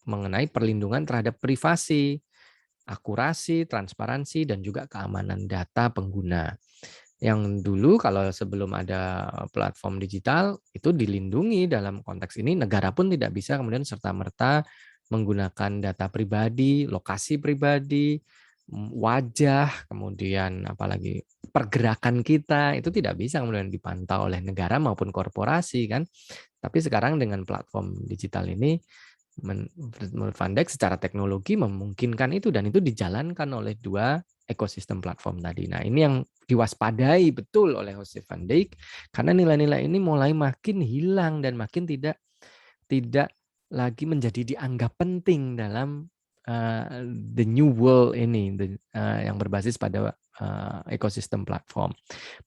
mengenai perlindungan terhadap privasi, akurasi, transparansi, dan juga keamanan data pengguna. Yang dulu kalau sebelum ada platform digital itu dilindungi dalam konteks ini negara pun tidak bisa kemudian serta-merta menggunakan data pribadi, lokasi pribadi, wajah, kemudian apalagi pergerakan kita itu tidak bisa kemudian dipantau oleh negara maupun korporasi kan. Tapi sekarang dengan platform digital ini menurut Van Dijk secara teknologi memungkinkan itu dan itu dijalankan oleh dua ekosistem platform tadi. Nah, ini yang diwaspadai betul oleh Jose Van Dijk karena nilai-nilai ini mulai makin hilang dan makin tidak lagi menjadi dianggap penting dalam the new world ini yang berbasis pada ekosistem platform.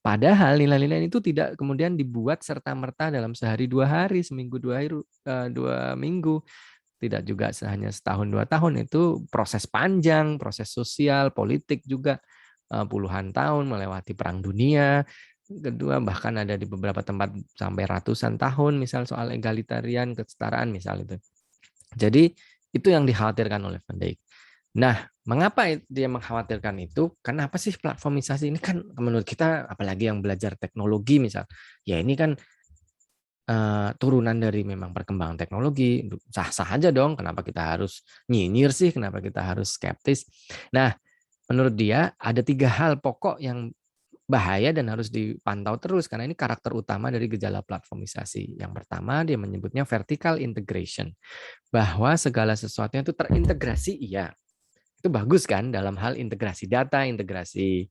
Padahal nilai-nilai itu tidak kemudian dibuat serta-merta dalam sehari dua hari, seminggu dua hari, 2 minggu. Tidak juga hanya setahun 2 tahun, itu proses panjang, proses sosial, politik juga puluhan tahun melewati perang dunia. Kedua bahkan ada di beberapa tempat sampai ratusan tahun, misal soal egalitarian, kesetaraan misal itu. Jadi itu yang dikhawatirkan oleh Van Dijk. Nah, mengapa dia mengkhawatirkan itu? Kenapa sih platformisasi ini kan menurut kita apalagi yang belajar teknologi misal, ya ini kan turunan dari memang perkembangan teknologi, sah-sah aja dong, kenapa kita harus nyinyir sih, kenapa kita harus skeptis. Nah, menurut dia ada 3 hal pokok yang bahaya dan harus dipantau terus, karena ini karakter utama dari gejala platformisasi. Yang pertama, dia menyebutnya vertical integration, bahwa segala sesuatunya itu terintegrasi, iya. Itu bagus kan dalam hal integrasi data, integrasi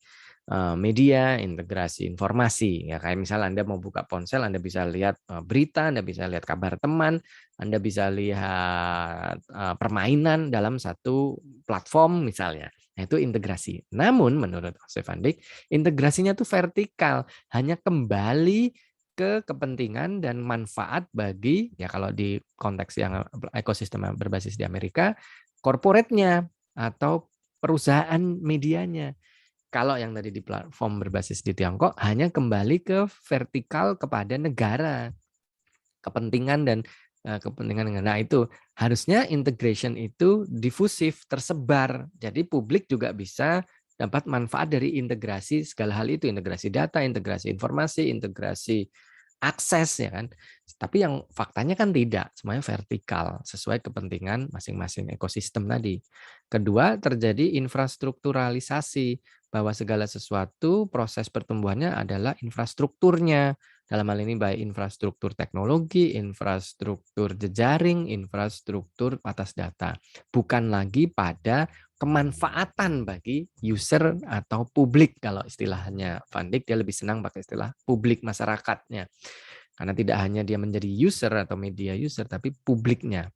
media, integrasi informasi. Ya kayak misalnya Anda mau buka ponsel, Anda bisa lihat berita, Anda bisa lihat kabar teman, Anda bisa lihat permainan dalam satu platform misalnya. Nah, itu integrasi. Namun menurut Jose Van Dijk, integrasinya itu vertikal, hanya kembali ke kepentingan dan manfaat bagi ya kalau di konteks yang ekosistem berbasis di Amerika, corporate-nya atau perusahaan medianya. Kalau yang tadi di platform berbasis di Tiongkok hanya kembali ke vertikal kepada negara, kepentingan dan kepentingan negara. Nah, itu harusnya integration itu difusif, tersebar. Jadi publik juga bisa dapat manfaat dari integrasi segala hal itu, integrasi data, integrasi informasi, integrasi akses ya kan. Tapi yang faktanya kan tidak, semuanya vertikal sesuai kepentingan masing-masing ekosistem tadi. Kedua, terjadi infrastrukturalisasi bahwa segala sesuatu proses pertumbuhannya adalah infrastrukturnya. Dalam hal ini baik infrastruktur teknologi, infrastruktur jejaring, infrastruktur atas data. Bukan lagi pada kemanfaatan bagi user atau publik. Kalau istilahnya Van Dijk, dia lebih senang pakai istilah publik masyarakatnya. Karena tidak hanya dia menjadi user atau media user, tapi publiknya.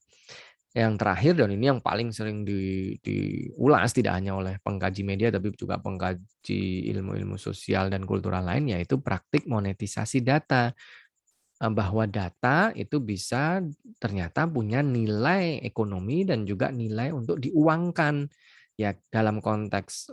Yang terakhir, dan ini yang paling sering diulas, tidak hanya oleh pengkaji media, tapi juga pengkaji ilmu-ilmu sosial dan kultural lain, yaitu praktik monetisasi data. Bahwa data itu bisa ternyata punya nilai ekonomi dan juga nilai untuk diuangkan. Ya dalam konteks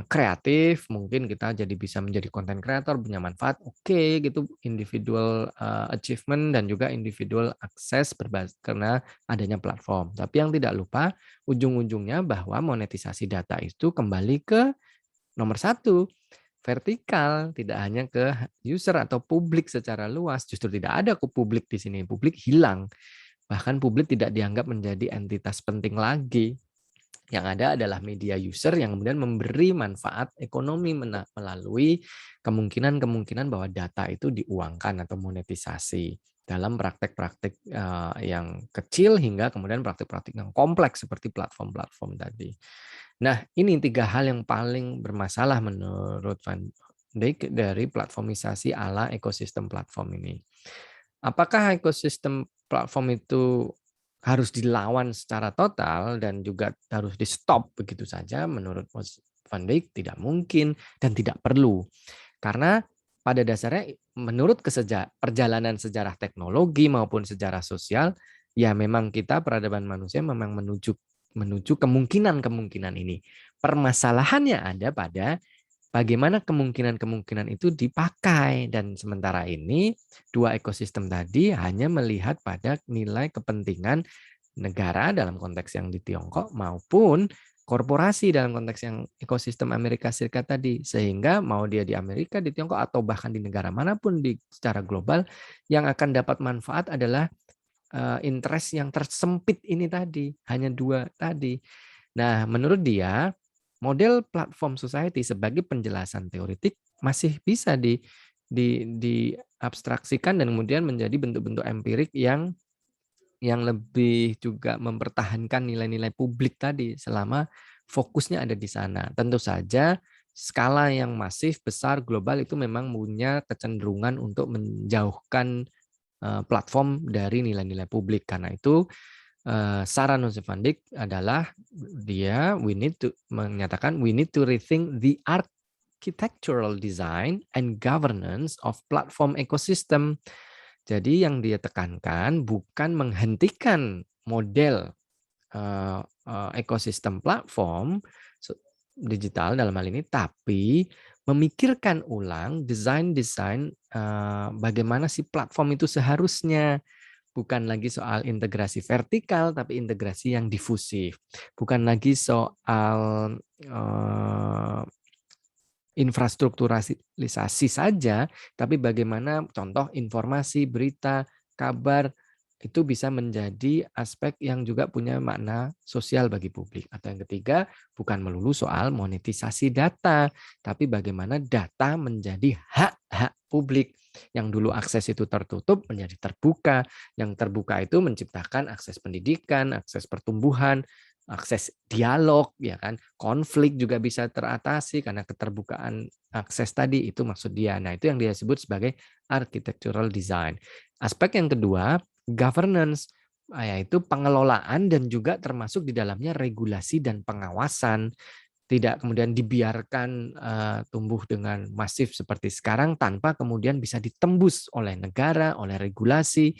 kreatif mungkin kita jadi bisa menjadi konten kreator, punya manfaat, oke gitu, individual achievement dan juga individual akses karena adanya platform. Tapi yang tidak lupa ujung-ujungnya bahwa monetisasi data itu kembali ke nomor satu, vertikal, tidak hanya ke user atau publik secara luas. Justru tidak ada ke publik di sini, publik hilang. Bahkan publik tidak dianggap menjadi entitas penting lagi. Yang ada adalah media user yang kemudian memberi manfaat ekonomi melalui kemungkinan-kemungkinan bahwa data itu diuangkan atau monetisasi dalam praktek-praktek yang kecil hingga kemudian praktek-praktek yang kompleks seperti platform-platform tadi. Nah, ini 3 hal yang paling bermasalah menurut Van Dijk dari platformisasi ala ekosistem platform ini. Apakah ekosistem platform itu harus dilawan secara total dan juga harus di-stop begitu saja? Menurut Mas Van Dijk tidak mungkin dan tidak perlu. Karena pada dasarnya menurut perjalanan sejarah teknologi maupun sejarah sosial, ya memang kita peradaban manusia memang menuju menuju kemungkinan-kemungkinan ini. Permasalahannya ada pada bagaimana kemungkinan-kemungkinan itu dipakai, dan sementara ini dua ekosistem tadi hanya melihat pada nilai kepentingan negara dalam konteks yang di Tiongkok maupun korporasi dalam konteks yang ekosistem Amerika Serikat tadi. Sehingga mau dia di Amerika, di Tiongkok, atau bahkan di negara manapun secara global, yang akan dapat manfaat adalah interest yang tersempit ini tadi, hanya dua tadi. Nah, menurut dia, model platform society sebagai penjelasan teoretik masih bisa diabstraksikan dan kemudian menjadi bentuk-bentuk empirik yang lebih juga mempertahankan nilai-nilai publik tadi selama fokusnya ada di sana. Tentu saja skala yang masif, besar, global itu memang punya kecenderungan untuk menjauhkan platform dari nilai-nilai publik. Karena itu saran Joseph Van Dijk adalah we need to rethink the architectural design and governance of platform ecosystem. Jadi yang dia tekankan bukan menghentikan model ekosistem platform digital dalam hal ini, tapi memikirkan ulang desain-desain bagaimana si platform itu seharusnya. Bukan lagi soal integrasi vertikal, tapi integrasi yang difusif. Bukan lagi soal infrastrukturalisasi saja, tapi bagaimana contoh informasi, berita, kabar, itu bisa menjadi aspek yang juga punya makna sosial bagi publik. Atau yang ketiga, bukan melulu soal monetisasi data, tapi bagaimana data menjadi hak-hak publik. Yang dulu akses itu tertutup menjadi terbuka. Yang terbuka itu menciptakan akses pendidikan, akses pertumbuhan, akses dialog, ya kan, konflik juga bisa teratasi karena keterbukaan akses tadi, itu maksud dia. Nah, itu yang dia sebut sebagai architectural design. Aspek yang kedua, governance, yaitu pengelolaan dan juga termasuk di dalamnya regulasi dan pengawasan. Tidak kemudian dibiarkan tumbuh dengan masif seperti sekarang tanpa kemudian bisa ditembus oleh negara, oleh regulasi,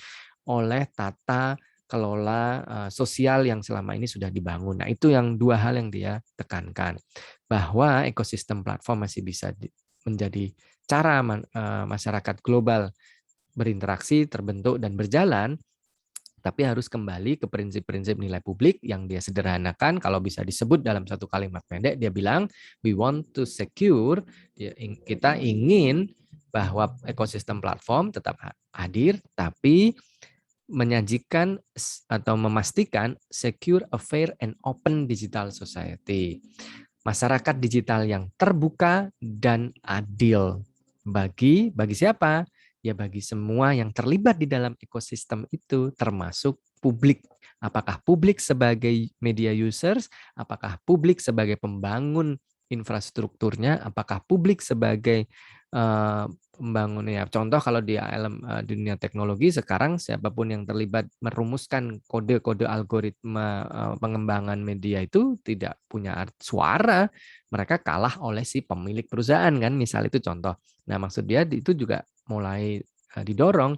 oleh tata kelola sosial yang selama ini sudah dibangun. Nah, itu yang dua hal yang dia tekankan. Bahwa ekosistem platform masih bisa menjadi cara masyarakat global berinteraksi, terbentuk, dan berjalan, tapi harus kembali ke prinsip-prinsip nilai publik yang dia sederhanakan. Kalau bisa disebut dalam satu kalimat pendek, dia bilang, we want to secure, kita ingin bahwa ekosistem platform tetap hadir, tapi menyajikan atau memastikan secure, a fair, and open digital society. Masyarakat digital yang terbuka dan adil. Bagi siapa? Ya bagi semua yang terlibat di dalam ekosistem itu, termasuk publik. Apakah publik sebagai media users, apakah publik sebagai pembangun infrastrukturnya, apakah publik sebagai pembangun, ya. Contoh kalau di dunia teknologi sekarang, siapapun yang terlibat merumuskan kode-kode algoritma pengembangan media itu tidak punya suara, mereka kalah oleh si pemilik perusahaan, kan, misal itu contoh. Nah, maksud dia itu juga mulai didorong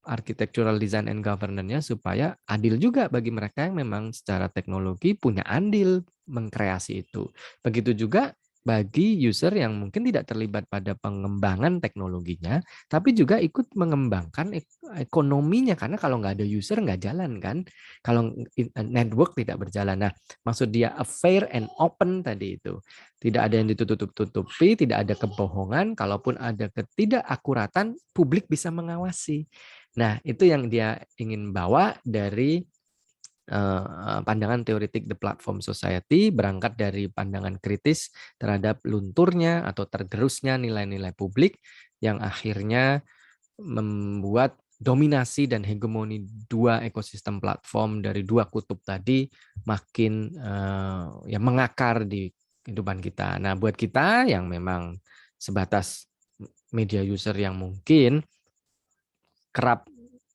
architectural design and governance-nya supaya adil juga bagi mereka yang memang secara teknologi punya andil mengkreasi itu. Begitu juga bagi user yang mungkin tidak terlibat pada pengembangan teknologinya, tapi juga ikut mengembangkan ekonominya, karena kalau nggak ada user nggak jalan kan, kalau network tidak berjalan. Nah, maksud dia a fair and open tadi itu, tidak ada yang ditutup-tutupi, tidak ada kebohongan, kalaupun ada ketidakakuratan, publik bisa mengawasi. Nah, itu yang dia ingin bawa dari pandangan teoretik The Platform Society, berangkat dari pandangan kritis terhadap lunturnya atau tergerusnya nilai-nilai publik yang akhirnya membuat dominasi dan hegemoni dua ekosistem platform dari dua kutub tadi makin ya mengakar di kehidupan kita. Nah, buat kita yang memang sebatas media user yang mungkin kerap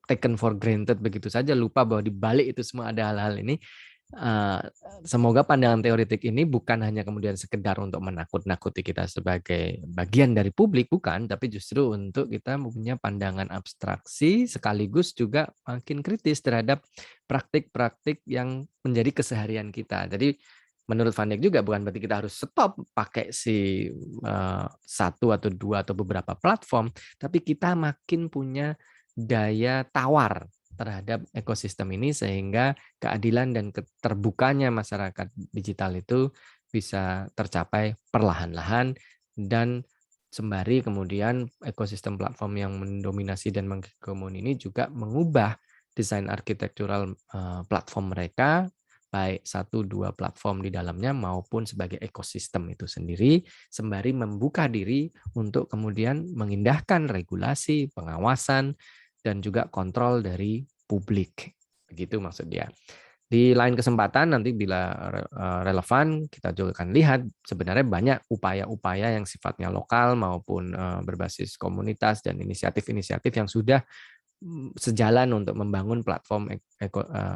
taken for granted begitu saja, lupa bahwa di balik itu semua ada hal-hal ini. Semoga pandangan teoretik ini bukan hanya kemudian sekedar untuk menakut-nakuti kita sebagai bagian dari publik, bukan, tapi justru untuk kita mempunyai pandangan abstraksi sekaligus juga makin kritis terhadap praktik-praktik yang menjadi keseharian kita. Jadi menurut Van Dijk juga bukan berarti kita harus stop pakai si satu atau dua atau beberapa platform, tapi kita makin punya daya tawar terhadap ekosistem ini sehingga keadilan dan keterbukanya masyarakat digital itu bisa tercapai perlahan-lahan, dan sembari kemudian ekosistem platform yang mendominasi dan menghegemoni ini juga mengubah desain arsitektural platform mereka, baik satu dua platform di dalamnya maupun sebagai ekosistem itu sendiri, sembari membuka diri untuk kemudian mengindahkan regulasi, pengawasan, dan juga kontrol dari publik. Begitu maksud dia. Di lain kesempatan nanti bila relevan kita juga akan lihat sebenarnya banyak upaya-upaya yang sifatnya lokal maupun berbasis komunitas dan inisiatif-inisiatif yang sudah sejalan untuk membangun platform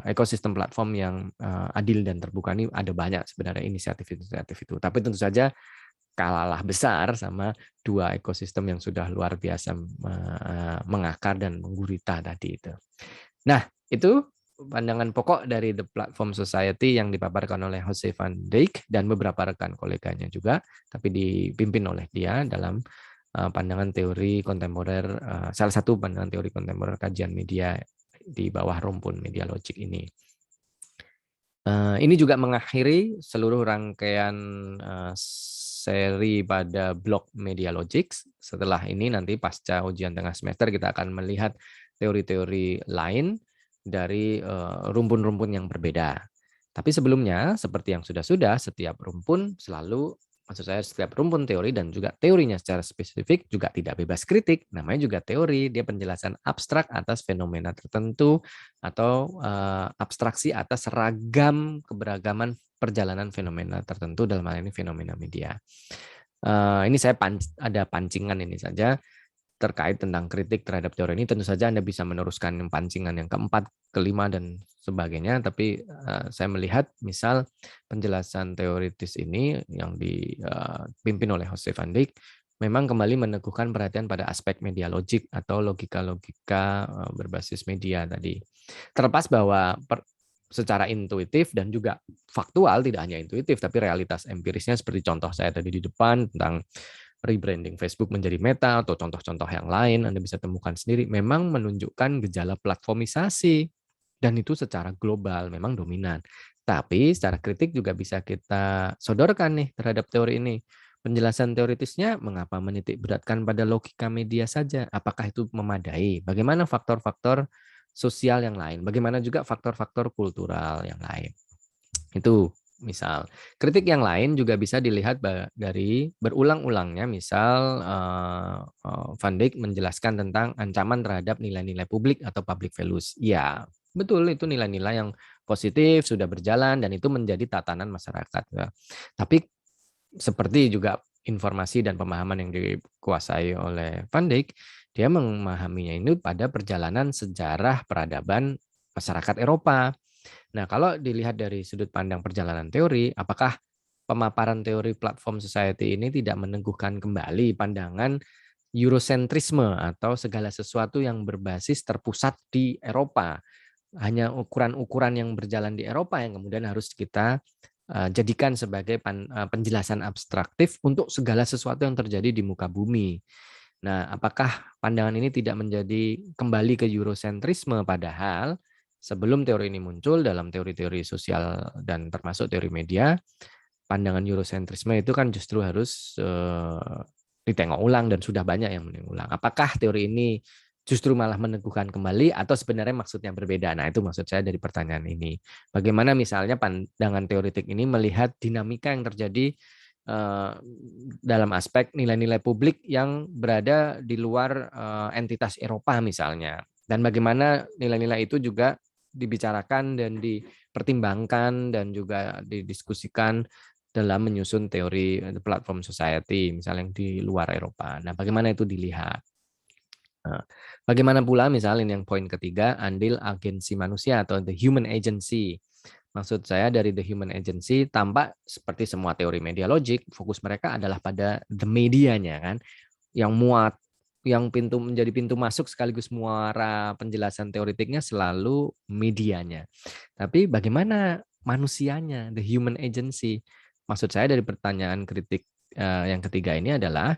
ekosistem platform yang adil dan terbuka. Ini ada banyak sebenarnya inisiatif-inisiatif itu. Tapi tentu saja kalah besar sama dua ekosistem yang sudah luar biasa mengakar dan menggurita tadi itu. Nah, itu pandangan pokok dari The Platform Society yang dipaparkan oleh Jose Van Dijk dan beberapa rekan koleganya juga, tapi dipimpin oleh dia dalam pandangan teori kontemporer, salah satu pandangan teori kontemporer kajian media di bawah rumpun media logik ini. Ini juga mengakhiri seluruh rangkaian seri pada blog Media Logics. Setelah ini nanti pasca ujian tengah semester kita akan melihat teori-teori lain dari rumpun-rumpun yang berbeda. Tapi sebelumnya, seperti yang sudah-sudah, setiap rumpun selalu, maksud saya setiap rumpun teori dan juga teorinya secara spesifik juga tidak bebas kritik. Namanya juga teori, dia penjelasan abstrak atas fenomena tertentu atau abstraksi atas ragam keberagaman perjalanan fenomena tertentu, dalam hal ini fenomena media. Ini saya ada pancingan ini saja terkait tentang kritik terhadap teori ini. Tentu saja Anda bisa meneruskan pancingan yang keempat, kelima, dan sebagainya. Tapi saya melihat misal penjelasan teoritis ini yang dipimpin oleh Jose Van Dijk memang kembali meneguhkan perhatian pada aspek media logik atau logika-logika berbasis media tadi. Terlepas bahwa secara intuitif dan juga faktual, tidak hanya intuitif, tapi realitas empirisnya seperti contoh saya tadi di depan tentang rebranding Facebook menjadi Meta atau contoh-contoh yang lain Anda bisa temukan sendiri, memang menunjukkan gejala platformisasi dan itu secara global memang dominan. Tapi secara kritik juga bisa kita sodorkan nih terhadap teori ini. Penjelasan teoritisnya mengapa menitik beratkan pada logika media saja? Apakah itu memadai? Bagaimana faktor-faktor sosial yang lain? Bagaimana juga faktor-faktor kultural yang lain? Itu misal. Kritik yang lain juga bisa dilihat dari berulang-ulangnya, misal Van Dijk menjelaskan tentang ancaman terhadap nilai-nilai publik atau public values. Ya, betul, itu nilai-nilai yang positif sudah berjalan dan itu menjadi tatanan masyarakat. Ya. Tapi seperti juga informasi dan pemahaman yang dikuasai oleh Van Dijk, dia memahaminya ini pada perjalanan sejarah peradaban masyarakat Eropa. Nah, kalau dilihat dari sudut pandang perjalanan teori, apakah pemaparan teori platform society ini tidak meneguhkan kembali pandangan Eurocentrisme atau segala sesuatu yang berbasis terpusat di Eropa? Hanya ukuran-ukuran yang berjalan di Eropa yang kemudian harus kita jadikan sebagai penjelasan abstraktif untuk segala sesuatu yang terjadi di muka bumi. Nah, apakah pandangan ini tidak menjadi kembali ke Eurosentrisme, padahal sebelum teori ini muncul dalam teori-teori sosial dan termasuk teori media, pandangan Eurosentrisme itu kan justru harus ditengok ulang dan sudah banyak yang menengok ulang. Apakah teori ini justru malah meneguhkan kembali atau sebenarnya maksudnya berbeda? Nah, itu maksud saya dari pertanyaan ini. Bagaimana misalnya pandangan teoretik ini melihat dinamika yang terjadi dalam aspek nilai-nilai publik yang berada di luar entitas Eropa misalnya. Dan bagaimana nilai-nilai itu juga dibicarakan dan dipertimbangkan dan juga didiskusikan dalam menyusun teori platform society, misalnya yang di luar Eropa. Nah, bagaimana itu dilihat? Nah, bagaimana pula misalnya yang poin ketiga, andil agensi manusia atau the human agency. Maksud saya dari the human agency tampak seperti semua teori media logik, fokus mereka adalah pada the medianya kan, yang muat, yang menjadi pintu masuk sekaligus muara penjelasan teoritiknya selalu medianya. Tapi bagaimana manusianya, the human agency? Maksud saya dari pertanyaan kritik yang ketiga ini adalah,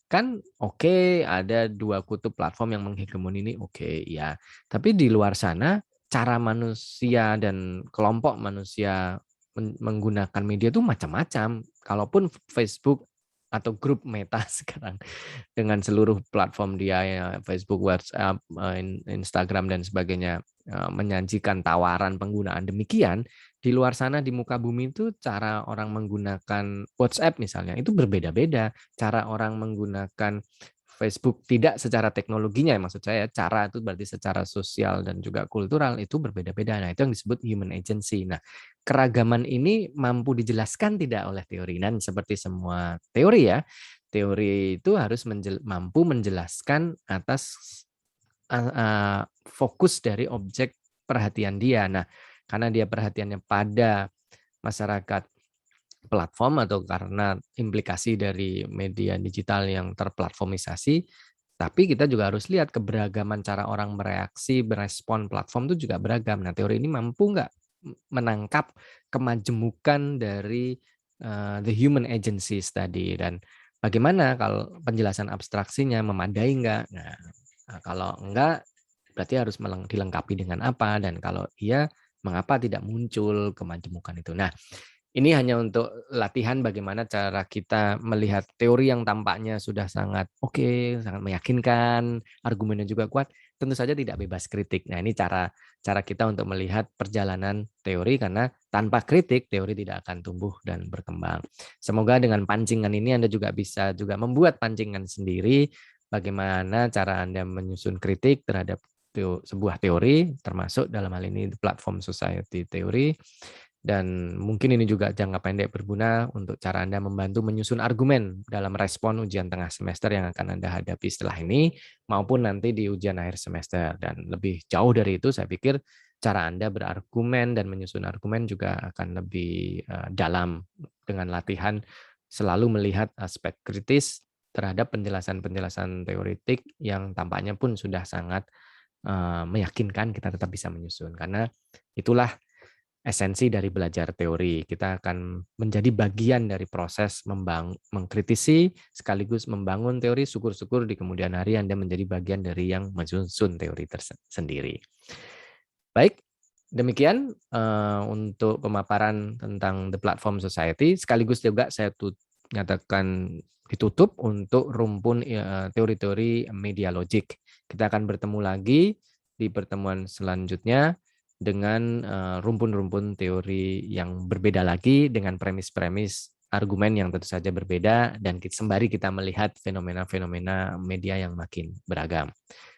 kan oke, ada dua kutub platform yang menghegemoni ini, oke, ya. Tapi di luar sana cara manusia dan kelompok manusia menggunakan media itu macam-macam. Kalaupun Facebook atau grup Meta sekarang dengan seluruh platform dia, ya, Facebook, WhatsApp, Instagram dan sebagainya, menyajikan tawaran penggunaan demikian, di luar sana di muka bumi itu cara orang menggunakan WhatsApp misalnya itu berbeda-beda, cara orang menggunakan Facebook tidak secara teknologinya, maksud saya cara itu berarti secara sosial dan juga kultural itu berbeda-beda. Nah, itu yang disebut human agency. Nah, keragaman ini mampu dijelaskan tidak oleh teori? Dan seperti semua teori ya, teori itu harus mampu menjelaskan atas fokus dari objek perhatian dia. Nah, karena dia perhatiannya pada masyarakat platform atau karena implikasi dari media digital yang terplatformisasi, tapi kita juga harus lihat keberagaman cara orang bereaksi, berespon platform itu juga beragam. Nah, teori ini mampu nggak menangkap kemajemukan dari the human agencies tadi, dan bagaimana kalau penjelasan abstraksinya memadai nggak? Nah, kalau enggak, berarti harus dilengkapi dengan apa, dan kalau iya, mengapa tidak muncul kemajemukan itu. Nah, ini hanya untuk latihan bagaimana cara kita melihat teori yang tampaknya sudah sangat oke, sangat meyakinkan, argumennya juga kuat, tentu saja tidak bebas kritik. Nah, ini cara kita untuk melihat perjalanan teori, karena tanpa kritik teori tidak akan tumbuh dan berkembang. Semoga dengan pancingan ini Anda juga bisa juga membuat pancingan sendiri bagaimana cara Anda menyusun kritik terhadap sebuah teori, termasuk dalam hal ini platform society teori. Dan mungkin ini juga jangka pendek berguna untuk cara Anda membantu menyusun argumen dalam respon ujian tengah semester yang akan Anda hadapi setelah ini, maupun nanti di ujian akhir semester. Dan lebih jauh dari itu, saya pikir cara Anda berargumen dan menyusun argumen juga akan lebih dalam dengan latihan selalu melihat aspek kritis terhadap penjelasan-penjelasan teoretik yang tampaknya pun sudah sangat meyakinkan, kita tetap bisa menyusun. Karena itulah esensi dari belajar teori. Kita akan menjadi bagian dari proses mengkritisi sekaligus membangun teori. Syukur-syukur di kemudian hari Anda menjadi bagian dari yang menyusun teori tersendiri. Baik, demikian untuk pemaparan tentang The Platform Society. Sekaligus juga saya nyatakan ditutup untuk rumpun teori-teori media logik. Kita akan bertemu lagi di pertemuan selanjutnya dengan rumpun-rumpun teori yang berbeda lagi, dengan premis-premis argumen yang tentu saja berbeda, dan sembari kita melihat fenomena-fenomena media yang makin beragam.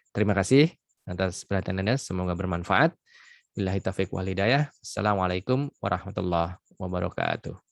Terima kasih atas perhatian Anda, semoga bermanfaat. Billahi taufiq wal hidayah. Assalamualaikum warahmatullahi wabarakatuh.